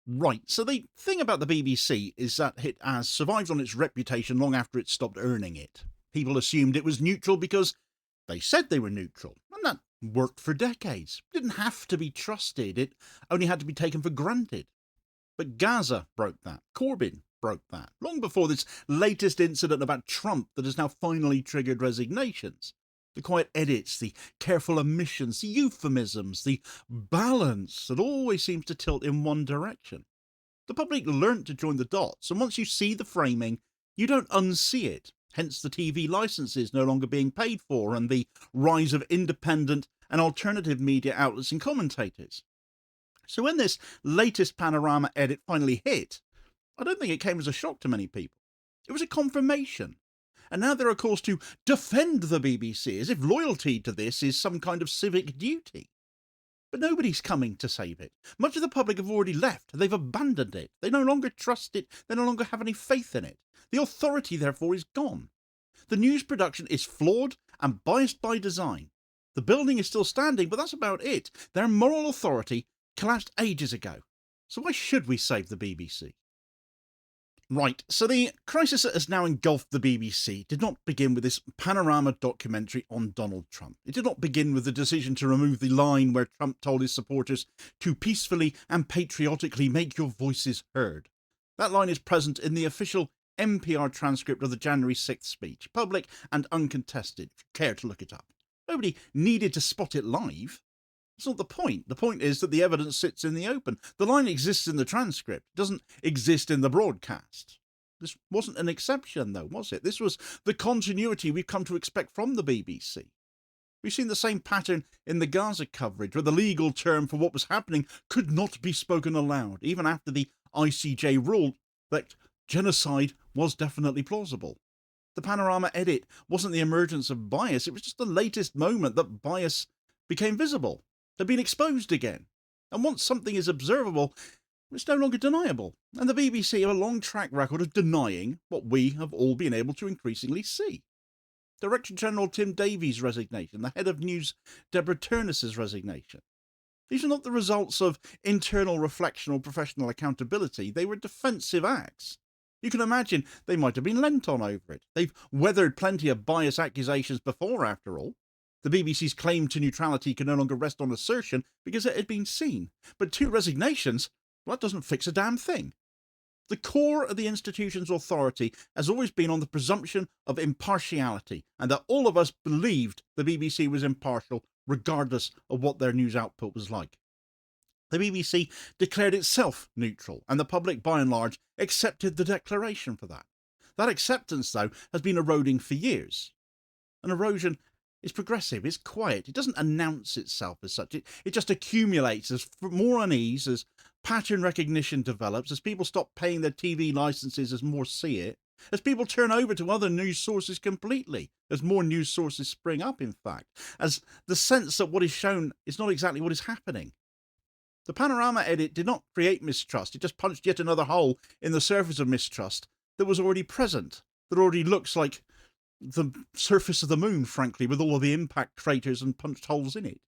Right, so the thing about the BBC is that it has survived on its reputation long after it stopped earning it. People assumed it was neutral because they said they were neutral, and that worked for decades. It didn't have to be trusted, it only had to be taken for granted. But Gaza broke that. Corbyn broke that. Long before this latest incident about Trump that has now finally triggered resignations. The quiet edits, the careful omissions, the euphemisms, the balance that always seems to tilt in one direction. The public learnt to join the dots, and once you see the framing, you don't unsee it. Hence the TV licenses no longer being paid for and the rise of independent and alternative media outlets and commentators. So when this latest Panorama edit finally hit, I don't think it came as a shock to many people. It was a confirmation. And now there are calls to defend the BBC as if loyalty to this is some kind of civic duty. But nobody's coming to save it. Much of the public have already left. They've abandoned it. They no longer trust it. They no longer have any faith in it. The authority, therefore, is gone. The news production is flawed and biased by design. The building is still standing, but that's about it. Their moral authority collapsed ages ago. So why should we save the BBC? Right, so the crisis that has now engulfed the BBC did not begin with this Panorama documentary on Donald Trump. It did not begin with the decision to remove the line where Trump told his supporters to peacefully and patriotically make your voices heard. That line is present in the official NPR transcript of the January 6th speech, public and uncontested, if you care to look it up. Nobody needed to spot it live. That's not the point. The point is that the evidence sits in the open. The line exists in the transcript. It doesn't exist in the broadcast. This wasn't an exception, though, was it? This was the continuity we've come to expect from the BBC. We've seen the same pattern in the Gaza coverage, where the legal term for what was happening could not be spoken aloud, even after the ICJ ruled that genocide was definitely plausible. The Panorama edit wasn't the emergence of bias. It was just the latest moment that bias became visible. They've been exposed again. And once something is observable, it's no longer deniable. And the BBC have a long track record of denying what we have all been able to increasingly see. Director General Tim Davie's resignation, the head of news Deborah Turness's resignation. These are not the results of internal reflection or professional accountability. They were defensive acts. You can imagine they might have been lent on over it. They've weathered plenty of bias accusations before, after all. The BBC's claim to neutrality can no longer rest on assertion because it had been seen. But two resignations, well, that doesn't fix a damn thing. The core of the institution's authority has always been on the presumption of impartiality, and that all of us believed the BBC was impartial regardless of what their news output was like. The BBC declared itself neutral, and the public, by and large, accepted the declaration for that. That acceptance, though, has been eroding for years. An erosion is progressive, it's quiet, it doesn't announce itself as such, it just accumulates as more unease, as pattern recognition develops, as people stop paying their TV licenses as more see it, as people turn over to other news sources completely, as more news sources spring up, in fact, as the sense that what is shown is not exactly what is happening. The Panorama edit did not create mistrust, it just punched yet another hole in the surface of mistrust that was already present, that already looks like the surface of the moon, frankly, with all of the impact craters and punched holes in it.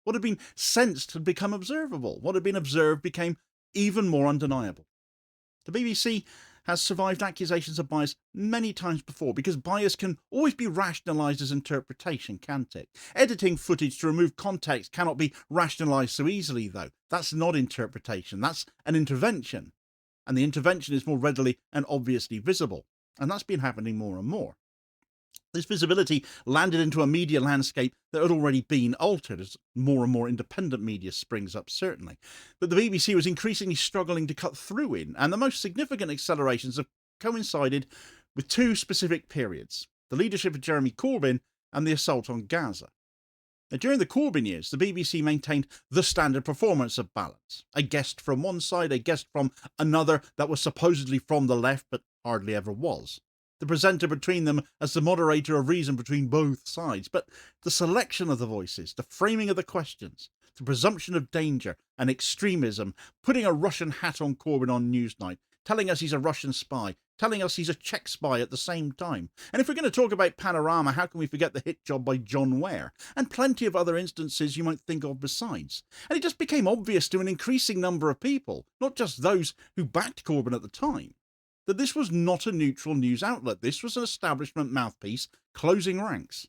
What had been sensed had become observable. What had been observed became even more undeniable. The BBC has survived accusations of bias many times before, because bias can always be rationalised as interpretation, can't it? Editing footage to remove context cannot be rationalised so easily, though. That's not interpretation, that's an intervention. And the intervention is more readily and obviously visible. And that's been happening more and more. This visibility landed into a media landscape that had already been altered as more and more independent media springs up, certainly. But the BBC was increasingly struggling to cut through in, and the most significant accelerations have coincided with two specific periods: the leadership of Jeremy Corbyn and the assault on Gaza. Now, during the Corbyn years, the BBC maintained the standard performance of balance. A guest from one side, a guest from another that was supposedly from the left, but hardly ever was. The presenter between them as the moderator of reason between both sides. But the selection of the voices, the framing of the questions, the presumption of danger and extremism, putting a Russian hat on Corbyn on Newsnight, telling us he's a Russian spy, telling us he's a Czech spy at the same time. And if we're going to talk about Panorama, how can we forget the hit job by John Ware? And plenty of other instances you might think of besides. And it just became obvious to an increasing number of people, not just those who backed Corbyn at the time, that this was not a neutral news outlet. This was an establishment mouthpiece closing ranks.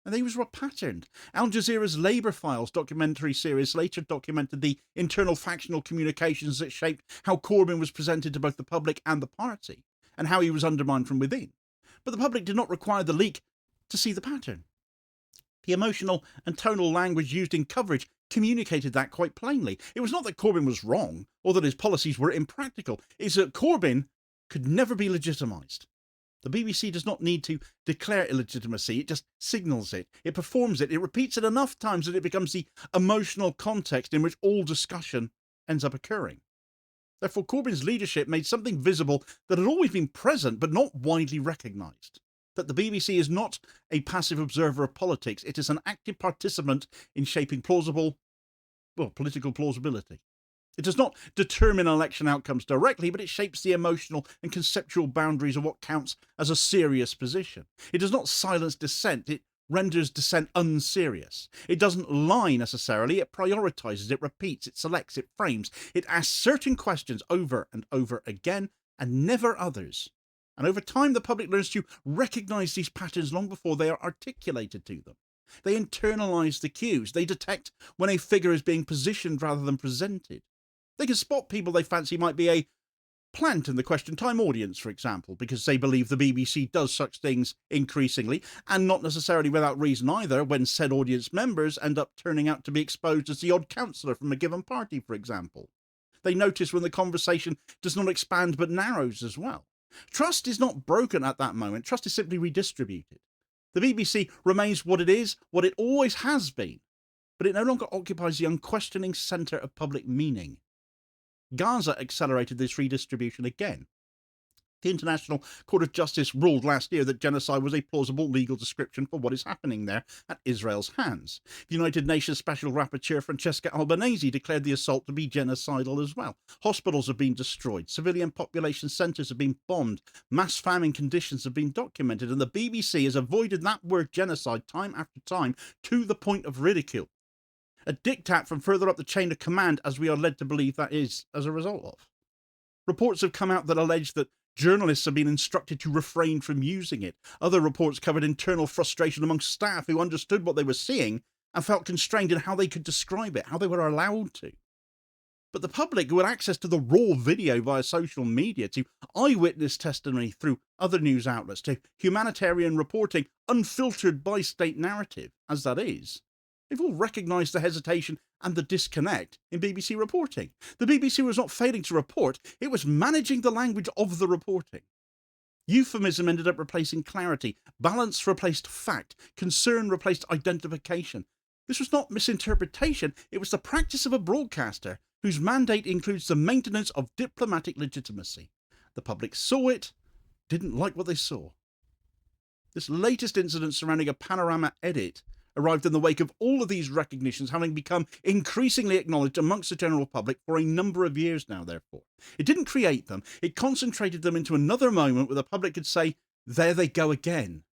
And these were patterned. Al Jazeera's Labour Files documentary series later documented the internal factional communications that shaped how Corbyn was presented to both the public and the party, and how he was undermined from within. But the public did not require the leak to see the pattern. The emotional and tonal language used in coverage communicated that quite plainly. It was not that Corbyn was wrong, or that his policies were impractical. It's that Corbyn could never be legitimised. The BBC does not need to declare illegitimacy, it just signals it, it performs it, it repeats it enough times that it becomes the emotional context in which all discussion ends up occurring. Therefore, Corbyn's leadership made something visible that had always been present but not widely recognised. That the BBC is not a passive observer of politics, it is an active participant in shaping political plausibility. It does not determine election outcomes directly, but it shapes the emotional and conceptual boundaries of what counts as a serious position. It does not silence dissent, it renders dissent unserious. It doesn't lie necessarily, it prioritises, it repeats, it selects, it frames. It asks certain questions over and over again, and never others. And over time, the public learns to recognise these patterns long before they are articulated to them. They internalise the cues. They detect when a figure is being positioned rather than presented. They can spot people they fancy might be a plant in the Question Time audience, for example, because they believe the BBC does such things increasingly, and not necessarily without reason either, when said audience members end up turning out to be exposed as the odd councillor from a given party, for example. They notice when the conversation does not expand but narrows as well. Trust is not broken at that moment, trust is simply redistributed. The BBC remains what it always has been, but it no longer occupies the unquestioning centre of public meaning. Gaza accelerated this redistribution again. The International Court of Justice ruled last year that genocide was a plausible legal description for what is happening there at Israel's hands. The United Nations Special Rapporteur Francesca Albanese declared the assault to be genocidal as well. Hospitals have been destroyed, civilian population centres have been bombed, mass famine conditions have been documented, and the BBC has avoided that word genocide time after time to the point of ridicule. A diktat from further up the chain of command, as we are led to believe that is as a result of. Reports have come out that allege that journalists have been instructed to refrain from using it. Other reports covered internal frustration among staff who understood what they were seeing and felt constrained in how they could describe it, how they were allowed to. But the public, who had access to the raw video via social media, to eyewitness testimony through other news outlets, to humanitarian reporting unfiltered by state narrative, as that is, they've all recognised the hesitation and the disconnect in BBC reporting. The BBC was not failing to report, it was managing the language of the reporting. Euphemism ended up replacing clarity, balance replaced fact, concern replaced identification. This was not misinterpretation, it was the practice of a broadcaster whose mandate includes the maintenance of diplomatic legitimacy. The public saw it, didn't like what they saw. This latest incident surrounding a Panorama edit arrived in the wake of all of these recognitions having become increasingly acknowledged amongst the general public for a number of years now, therefore. It didn't create them, it concentrated them into another moment where the public could say, there they go again.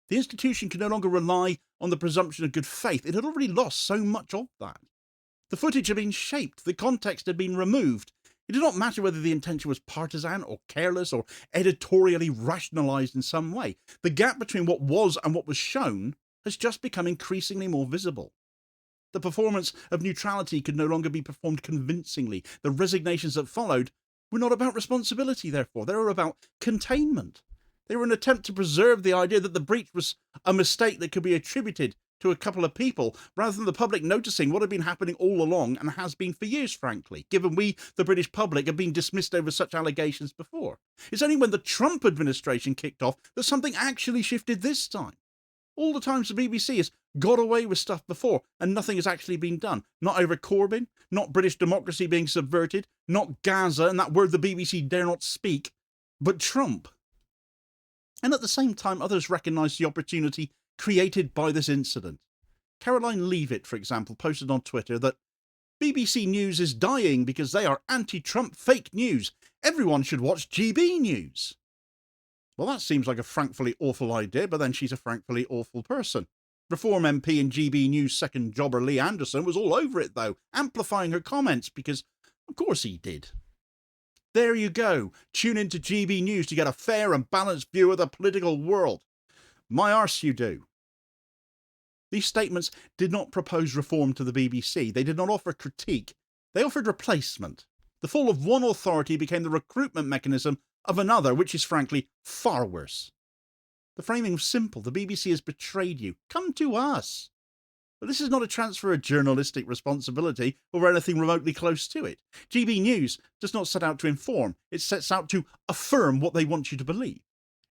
The institution could no longer rely on the presumption of good faith. It had already lost so much of that. The footage had been shaped, the context had been removed. It did not matter whether the intention was partisan or careless or editorially rationalised in some way. The gap between what was and what was shown has just become increasingly more visible. The performance of neutrality could no longer be performed convincingly. The resignations that followed were not about responsibility, therefore. They were about containment. They were an attempt to preserve the idea that the breach was a mistake that could be attributed to a couple of people, rather than the public noticing what had been happening all along and has been for years, frankly, given we, the British public, have been dismissed over such allegations before. It's only when the Trump administration kicked off that something actually shifted this time. All the times the BBC has got away with stuff before and nothing has actually been done. Not over Corbyn, not British democracy being subverted, not Gaza and that word the BBC dare not speak, but Trump. And at the same time, others recognise the opportunity created by this incident. Caroline Leavitt, for example, posted on Twitter that BBC News is dying because they are anti-Trump fake news. Everyone should watch GB News. Well, that seems like a frankly awful idea, but then she's a frankly awful person. Reform MP and GB News second jobber Lee Anderson was all over it, though, amplifying her comments, because of course he did. There you go. Tune into GB News to get a fair and balanced view of the political world. My arse you do. These statements did not propose reform to the BBC. They did not offer critique. They offered replacement. The fall of one authority became the recruitment mechanism of another, which is frankly far worse. The framing was simple. The BBC has betrayed you. Come to us. But this is not a transfer of journalistic responsibility or anything remotely close to it. GB News does not set out to inform. It sets out to affirm what they want you to believe.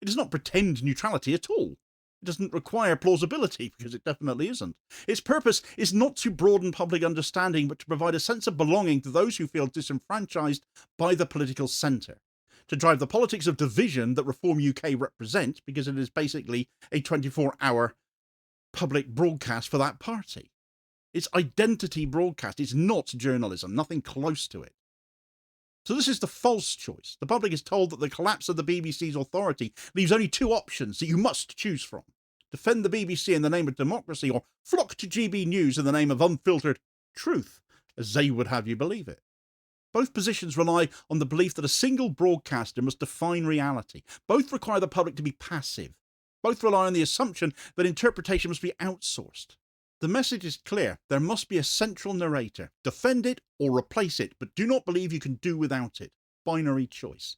It does not pretend neutrality at all. It doesn't require plausibility, because it definitely isn't. Its purpose is not to broaden public understanding, but to provide a sense of belonging to those who feel disenfranchised by the political centre. To drive the politics of division that Reform UK represents, because it is basically a 24-hour public broadcast for that party. It's identity broadcast. It's not journalism, nothing close to it. So this is the false choice. The public is told that the collapse of the BBC's authority leaves only two options that you must choose from. Defend the BBC in the name of democracy, or flock to GB News in the name of unfiltered truth, as they would have you believe it. Both positions rely on the belief that a single broadcaster must define reality. Both require the public to be passive. Both rely on the assumption that interpretation must be outsourced. The message is clear. There must be a central narrator. Defend it or replace it, but do not believe you can do without it. Binary choice.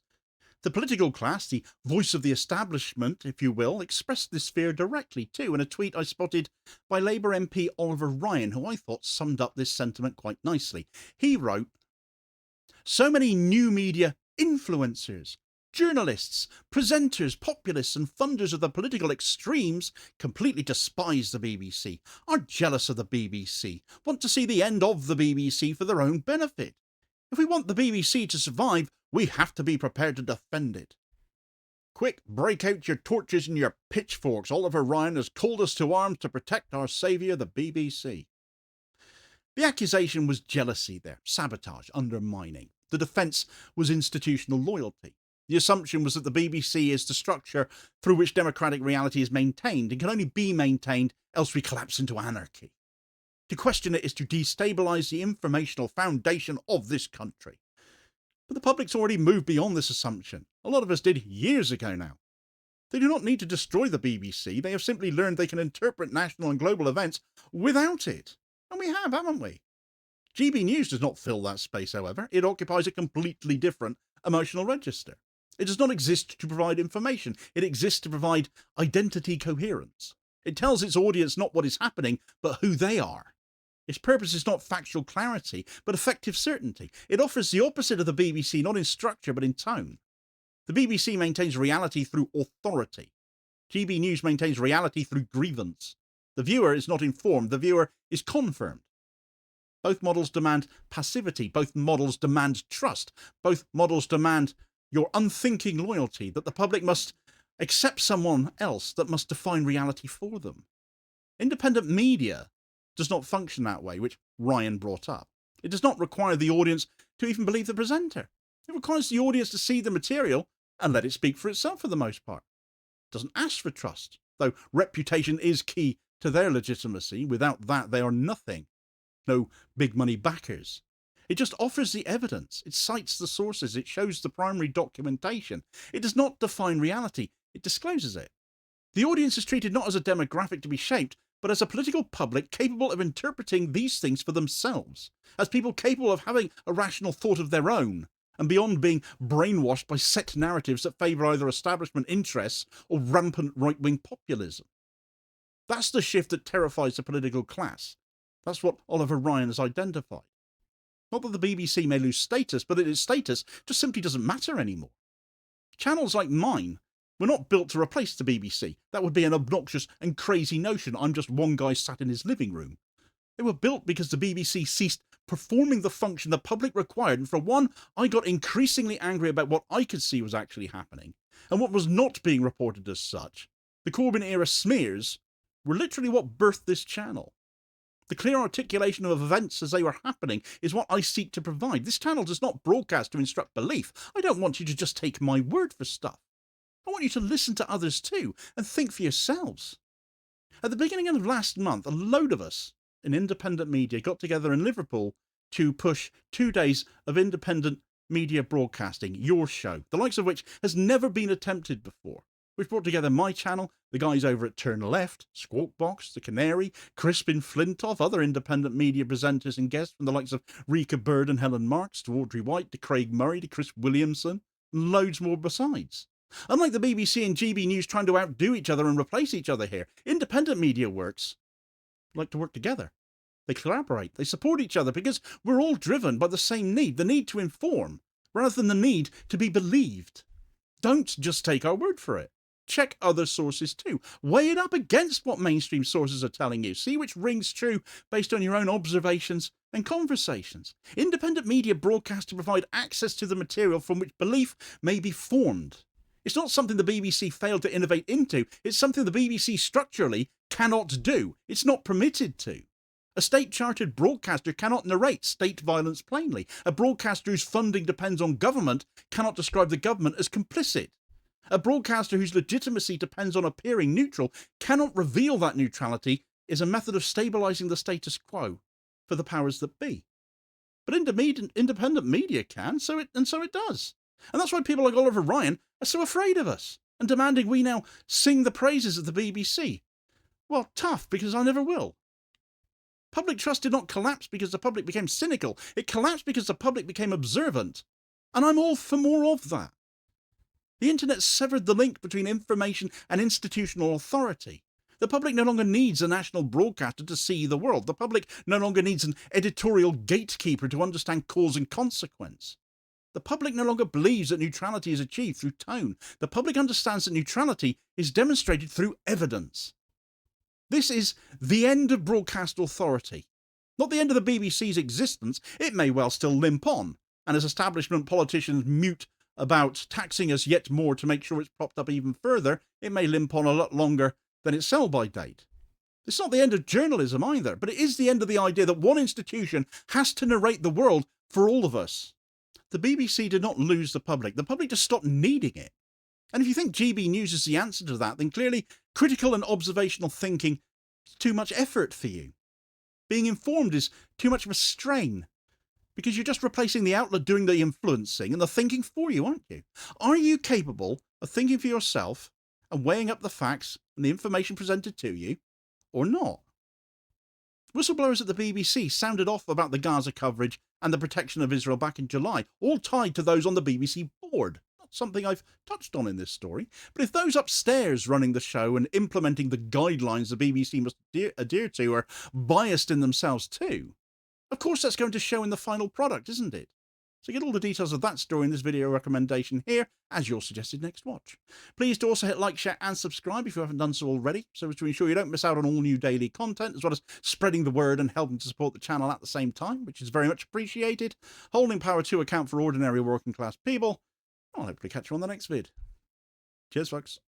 The political class, the voice of the establishment, if you will, expressed this fear directly too in a tweet I spotted by Labour MP Oliver Ryan, who I thought summed up this sentiment quite nicely. He wrote, "So many new media influencers, journalists, presenters, populists and funders of the political extremes completely despise the BBC, are jealous of the BBC, want to see the end of the BBC for their own benefit. If we want the BBC to survive, we have to be prepared to defend it. Quick, break out your torches and your pitchforks. Oliver Ryan has called us to arms to protect our saviour, the BBC." The accusation was jealousy there, sabotage, undermining. The defence was institutional loyalty. The assumption was that the BBC is the structure through which democratic reality is maintained and can only be maintained else we collapse into anarchy. To question it is to destabilise the informational foundation of this country. But the public's already moved beyond this assumption. A lot of us did years ago now. They do not need to destroy the BBC. They have simply learned they can interpret national and global events without it. And we have, haven't we? GB News does not fill that space, however. It occupies a completely different emotional register. It does not exist to provide information. It exists to provide identity coherence. It tells its audience not what is happening, but who they are. Its purpose is not factual clarity, but effective certainty. It offers the opposite of the BBC, not in structure, but in tone. The BBC maintains reality through authority. GB News maintains reality through grievance. The viewer is not informed, the viewer is confirmed. Both models demand passivity. Both models demand trust. Both models demand your unthinking loyalty, that the public must accept someone else that must define reality for them. Independent media does not function that way, which Ryan brought up. It does not require the audience to even believe the presenter. It requires the audience to see the material and let it speak for itself for the most part. It doesn't ask for trust, though reputation is key to their legitimacy. Without that, they are nothing. No big money backers. It just offers the evidence. It cites the sources. It shows the primary documentation. It does not define reality. It discloses it. The audience is treated not as a demographic to be shaped, but as a political public capable of interpreting these things for themselves, as people capable of having a rational thought of their own, and beyond being brainwashed by set narratives that favour either establishment interests or rampant right-wing populism. That's the shift that terrifies the political class. That's what Oliver Ryan has identified. Not that the BBC may lose status, but that its status just simply doesn't matter anymore. Channels like mine were not built to replace the BBC. That would be an obnoxious and crazy notion. I'm just one guy sat in his living room. They were built because the BBC ceased performing the function the public required, and for one, I got increasingly angry about what I could see was actually happening, and what was not being reported as such. The Corbyn-era smears were literally what birthed this channel. The clear articulation of events as they were happening is what I seek to provide. This channel does not broadcast to instruct belief. I don't want you to just take my word for stuff. I want you to listen to others too and think for yourselves. At the beginning of last month, a load of us in independent media got together in Liverpool to push 2 days of independent media broadcasting, your show, the likes of which has never been attempted before. We've brought together my channel, the guys over at Turn Left, Squawk Box, The Canary, Crispin Flintoff, other independent media presenters and guests from the likes of Rika Bird and Helen Marks, to Audrey White, to Craig Murray, to Chris Williamson, and loads more besides. Unlike the BBC and GB News trying to outdo each other and replace each other here, independent media like to work together. They collaborate, they support each other because we're all driven by the same need, the need to inform, rather than the need to be believed. Don't just take our word for it. Check other sources too. Weigh it up against what mainstream sources are telling you. See which rings true based on your own observations and conversations. Independent media broadcast to provide access to the material from which belief may be formed. It's not something the BBC failed to innovate into. It's something the BBC structurally cannot do. It's not permitted to. A state-chartered broadcaster cannot narrate state violence plainly. A broadcaster whose funding depends on government cannot describe the government as complicit. A broadcaster whose legitimacy depends on appearing neutral cannot reveal that neutrality is a method of stabilising the status quo for the powers that be. But independent media can, so it does. And that's why people like Oliver Ryan are so afraid of us and demanding we now sing the praises of the BBC. Well, tough, because I never will. Public trust did not collapse because the public became cynical. It collapsed because the public became observant. And I'm all for more of that. The internet severed the link between information and institutional authority. The public no longer needs a national broadcaster to see the world. The public no longer needs an editorial gatekeeper to understand cause and consequence. The public no longer believes that neutrality is achieved through tone. The public understands that neutrality is demonstrated through evidence. This is the end of broadcast authority. Not the end of the BBC's existence. It may well still limp on, and as establishment politicians mute about taxing us yet more to make sure it's propped up even further, it may limp on a lot longer than its sell-by date. It's not the end of journalism either, but it is the end of the idea that one institution has to narrate the world for all of us. The BBC did not lose the public. The public just stopped needing it. And if you think GB News is the answer to that, then clearly critical and observational thinking is too much effort for you. Being informed is too much of a strain, because you're just replacing the outlet doing the influencing and the thinking for you, aren't you? Are you capable of thinking for yourself and weighing up the facts and the information presented to you, or not? Whistleblowers at the BBC sounded off about the Gaza coverage and the protection of Israel back in July, all tied to those on the BBC board. Not something I've touched on in this story, but if those upstairs running the show and implementing the guidelines the BBC must adhere to are biased in themselves too, of course that's going to show in the final product, isn't it? So get all the details of that story in this video recommendation here as your suggested next watch. Please do also hit like, share and subscribe if you haven't done so already, so as to ensure you don't miss out on all new daily content, as well as spreading the word and helping to support the channel at the same time, which is very much appreciated. Holding power to account for ordinary working class people. I'll hopefully catch you on the next vid. Cheers, folks.